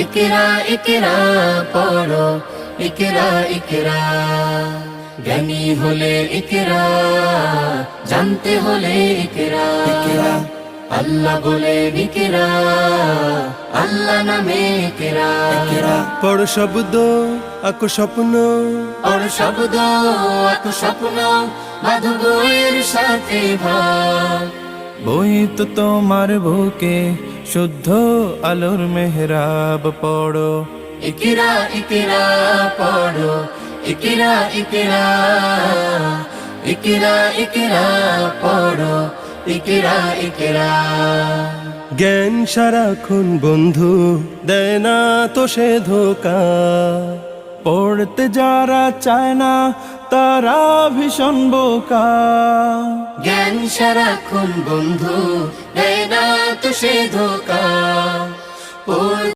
ইকরা ইকরা পড়ো, ইকরা ইকরা। জ্ঞানী হলে ইকরা, জানতে হলে ইকরা। আল্লাহ বলে ইকরা, আল্লাহ নামে ইকরা। পড় শব্দ আঁকো স্বপ্ন, পড় শব্দ আঁকো স্বপ্ন, বাঁধো বইয়ের সাথে ভাগ। বই তো তোমার বুকে শুদ্ধ আলোর মেহরাব পড়ো। ইকরা ইকরা পড়ো, ইকরা ইকরা। ইকরা ইকরা পড়ো, ইকরা ইকরা। জ্ঞান সারাক্ষণ বন্ধু, দেয় না তো সে ধোকা। পড়তে যারা চায় না তারা ভীষণ বোকা। জ্ঞান সারাক্ষণ বন্ধু, দেয় না তো সে ধোকা।